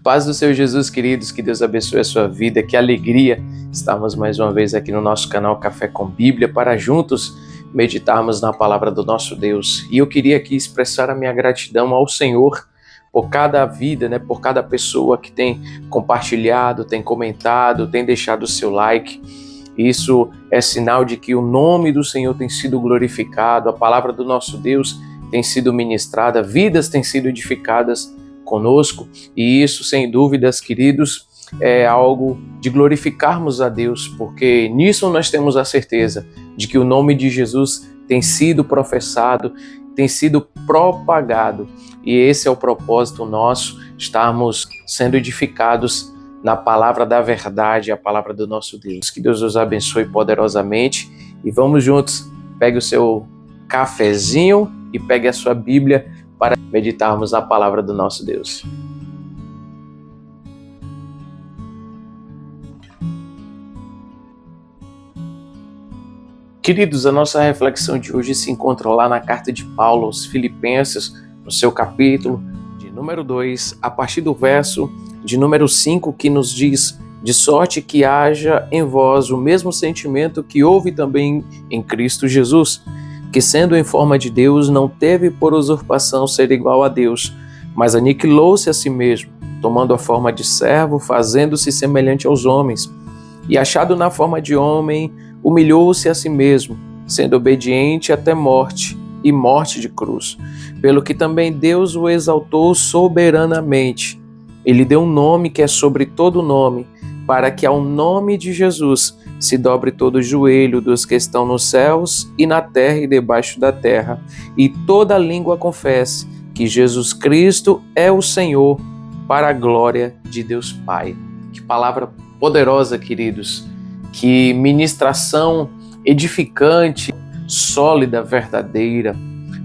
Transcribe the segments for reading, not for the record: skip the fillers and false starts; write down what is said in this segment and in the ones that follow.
Paz do Senhor Jesus, queridos, que Deus abençoe a sua vida, que alegria estarmos mais uma vez aqui no nosso canal Café com Bíblia para juntos meditarmos na palavra do nosso Deus. E eu queria aqui expressar a minha gratidão ao Senhor por cada vida, por cada pessoa que tem compartilhado, tem comentado, tem deixado o seu like. Isso é sinal de que o nome do Senhor tem sido glorificado, a palavra do nosso Deus tem sido ministrada, vidas têm sido edificadas conosco, e isso, sem dúvidas, queridos, é algo de glorificarmos a Deus, porque nisso nós temos a certeza de que o nome de Jesus tem sido professado, tem sido propagado, e esse é o propósito nosso, estarmos sendo edificados na palavra da verdade, a palavra do nosso Deus. Que Deus nos abençoe poderosamente, e vamos juntos, pegue o seu cafezinho e pegue a sua Bíblia para meditarmos na palavra do nosso Deus. Queridos, a nossa reflexão de hoje se encontra lá na carta de Paulo aos Filipenses, no seu capítulo de número 2, a partir do verso de número 5, que nos diz: de sorte que haja em vós o mesmo sentimento que houve também em Cristo Jesus, que sendo em forma de Deus, não teve por usurpação ser igual a Deus, mas aniquilou-se a si mesmo, tomando a forma de servo, fazendo-se semelhante aos homens, e achado na forma de homem, humilhou-se a si mesmo, sendo obediente até morte, e morte de cruz, pelo que também Deus o exaltou soberanamente. Ele deu um nome que é sobre todo nome, para que ao nome de Jesus se dobre todo o joelho dos que estão nos céus e na terra e debaixo da terra, e toda língua confesse que Jesus Cristo é o Senhor, para a glória de Deus Pai. Que palavra poderosa, queridos, que ministração edificante, sólida, verdadeira.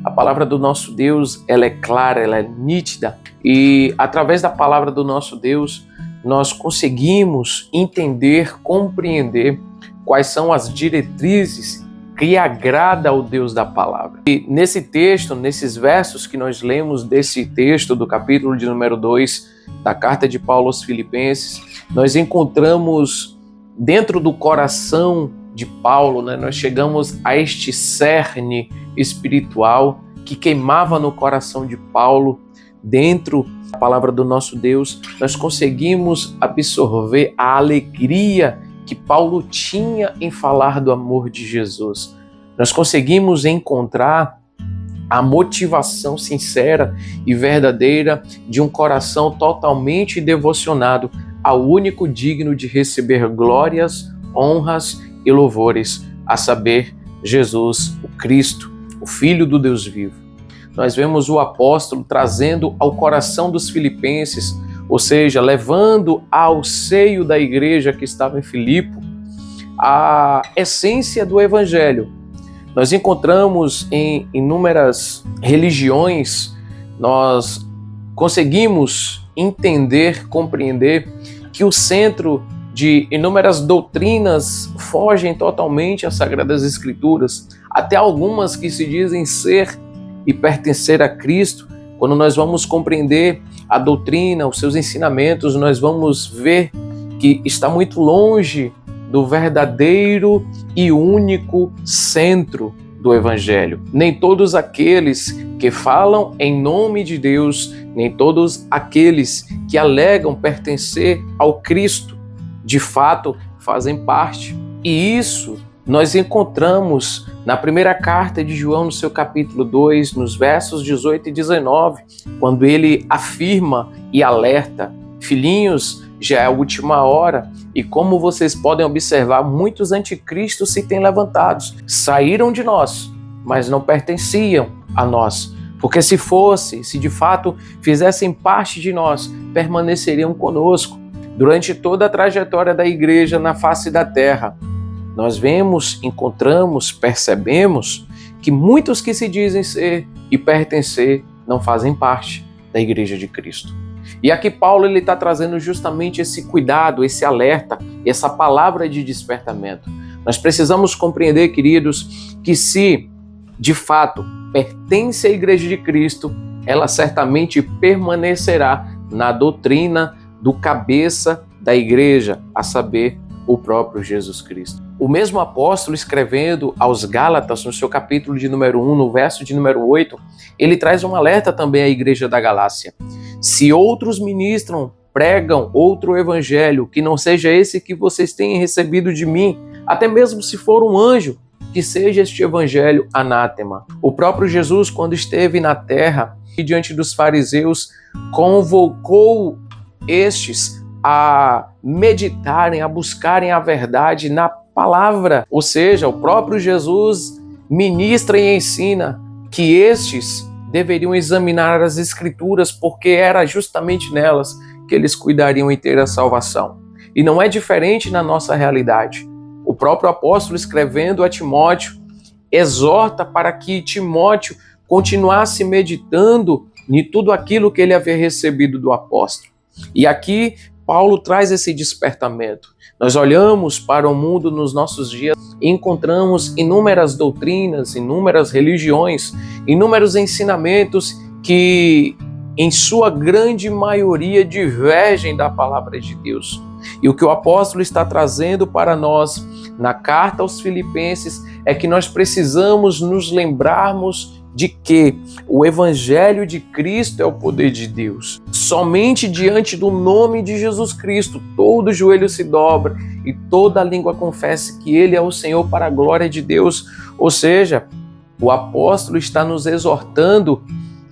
A palavra do nosso Deus, ela é clara, ela é nítida, e através da palavra do nosso Deus, nós conseguimos entender, compreender quais são as diretrizes que agrada ao Deus da palavra. E nesse texto, nesses versos que nós lemos desse texto do capítulo de número 2 da carta de Paulo aos Filipenses, nós encontramos dentro do coração de Paulo, nós chegamos a este cerne espiritual que queimava no coração de Paulo. Dentro da palavra do nosso Deus, nós conseguimos absorver a alegria que Paulo tinha em falar do amor de Jesus. Nós conseguimos encontrar a motivação sincera e verdadeira de um coração totalmente devocionado ao único digno de receber glórias, honras e louvores, a saber, Jesus, o Cristo, o Filho do Deus vivo. Nós vemos o apóstolo trazendo ao coração dos filipenses, ou seja, levando ao seio da igreja que estava em Filipe, a essência do evangelho. Nós encontramos em inúmeras religiões, nós conseguimos entender, compreender que o centro de inúmeras doutrinas fogem totalmente às Sagradas Escrituras, até algumas que se dizem ser e pertencer a Cristo. Quando nós vamos compreender a doutrina, os seus ensinamentos, nós vamos ver que está muito longe do verdadeiro e único centro do Evangelho. Nem todos aqueles que falam em nome de Deus, nem todos aqueles que alegam pertencer ao Cristo, de fato fazem parte. E isso nós encontramos na primeira carta de João, no seu capítulo 2, nos versos 18 e 19, quando ele afirma e alerta: filhinhos, já é a última hora, e como vocês podem observar, muitos anticristos se têm levantados. Saíram de nós, mas não pertenciam a nós. Porque se de fato fizessem parte de nós, permaneceriam conosco durante toda a trajetória da igreja na face da terra. Nós vemos, encontramos, percebemos que muitos que se dizem ser e pertencer não fazem parte da igreja de Cristo. E aqui Paulo está trazendo justamente esse cuidado, esse alerta, essa palavra de despertamento. Nós precisamos compreender, queridos, que se de fato pertence à igreja de Cristo, ela certamente permanecerá na doutrina, do cabeça da igreja, a saber, o próprio Jesus Cristo. O mesmo apóstolo, escrevendo aos Gálatas, no seu capítulo de número 1, no verso de número 8, ele traz um alerta também à igreja da Galácia. Se outros ministram, pregam outro evangelho, que não seja esse que vocês têm recebido de mim, até mesmo se for um anjo, que seja este evangelho anátema. O próprio Jesus, quando esteve na terra e diante dos fariseus, convocou estes a meditarem, a buscarem a verdade na palavra. Ou seja, o próprio Jesus ministra e ensina que estes deveriam examinar as Escrituras, porque era justamente nelas que eles cuidariam em ter a salvação. E não é diferente na nossa realidade. O próprio apóstolo, escrevendo a Timóteo, exorta para que Timóteo continuasse meditando em tudo aquilo que ele havia recebido do apóstolo. E aqui Paulo traz esse despertamento. Nós olhamos para o mundo nos nossos dias e encontramos inúmeras doutrinas, inúmeras religiões, inúmeros ensinamentos que, em sua grande maioria, divergem da palavra de Deus. E o que o apóstolo está trazendo para nós na carta aos Filipenses é que nós precisamos nos lembrarmos de que o Evangelho de Cristo é o poder de Deus. Somente diante do nome de Jesus Cristo, todo joelho se dobra e toda língua confesse que Ele é o Senhor para a glória de Deus. Ou seja, o apóstolo está nos exortando,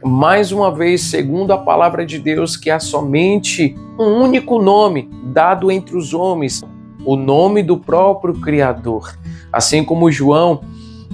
mais uma vez, segundo a palavra de Deus, que há somente um único nome dado entre os homens, o nome do próprio Criador. Assim como João,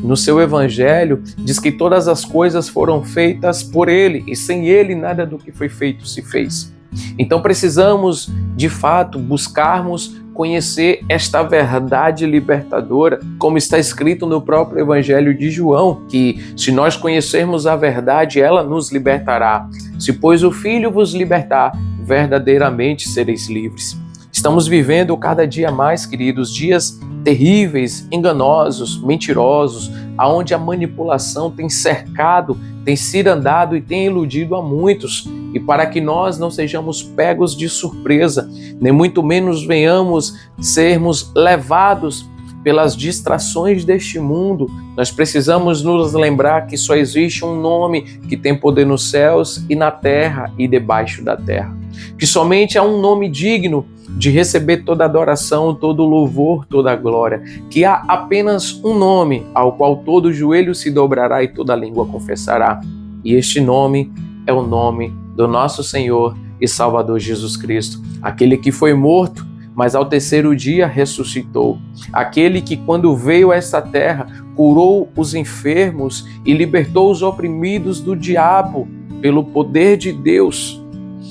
no seu evangelho, diz que todas as coisas foram feitas por Ele e sem Ele nada do que foi feito se fez. Então precisamos, de fato, buscarmos conhecer esta verdade libertadora, como está escrito no próprio evangelho de João, que se nós conhecermos a verdade, ela nos libertará. Se, pois, o Filho vos libertar, verdadeiramente sereis livres. Estamos vivendo cada dia mais, queridos, dias terríveis, enganosos, mentirosos, aonde a manipulação tem cercado, tem cirandado e tem iludido a muitos. E para que nós não sejamos pegos de surpresa, nem muito menos venhamos sermos levados pelas distrações deste mundo, nós precisamos nos lembrar que só existe um nome que tem poder nos céus e na terra e debaixo da terra. Que somente há um nome digno de receber toda adoração, todo louvor, toda glória. Que há apenas um nome ao qual todo joelho se dobrará e toda língua confessará. E este nome é o nome do nosso Senhor e Salvador Jesus Cristo. Aquele que foi morto, mas ao terceiro dia ressuscitou. Aquele que, quando veio a esta terra, curou os enfermos e libertou os oprimidos do diabo pelo poder de Deus.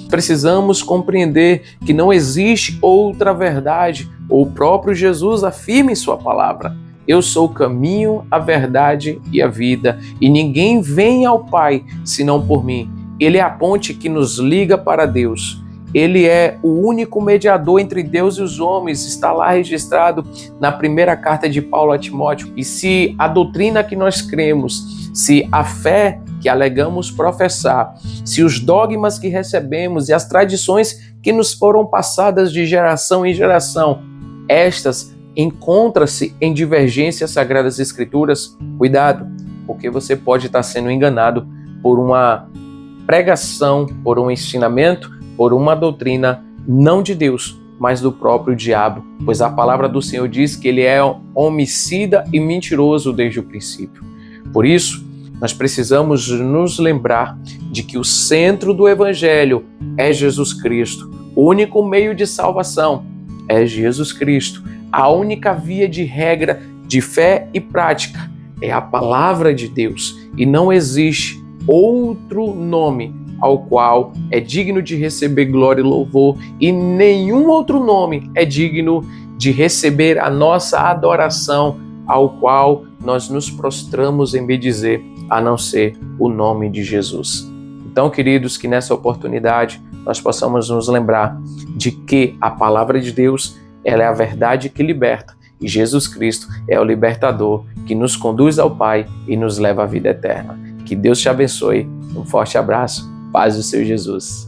Precisamos compreender que não existe outra verdade. O próprio Jesus afirma em sua palavra: eu sou o caminho, a verdade e a vida, e ninguém vem ao Pai senão por mim. Ele é a ponte que nos liga para Deus. Ele é o único mediador entre Deus e os homens. Está lá registrado na primeira carta de Paulo a Timóteo. E se a doutrina que nós cremos, se a fé que alegamos professar, se os dogmas que recebemos e as tradições que nos foram passadas de geração em geração, estas encontram-se em divergência às Sagradas Escrituras, cuidado, porque você pode estar sendo enganado por uma pregação, por um ensinamento, por uma doutrina não de Deus, mas do próprio diabo, pois a palavra do Senhor diz que ele é homicida e mentiroso desde o princípio. Por isso, nós precisamos nos lembrar de que o centro do Evangelho é Jesus Cristo. O único meio de salvação é Jesus Cristo. A única via de regra de fé e prática é a palavra de Deus. E não existe outro nome ao qual é digno de receber glória e louvor, e nenhum outro nome é digno de receber a nossa adoração, ao qual nós nos prostramos em bendizer, a não ser o nome de Jesus. Então, queridos, que nessa oportunidade nós possamos nos lembrar de que a palavra de Deus, ela é a verdade que liberta, e Jesus Cristo é o libertador que nos conduz ao Pai e nos leva à vida eterna. Que Deus te abençoe. Um forte abraço. Paz do Senhor Jesus.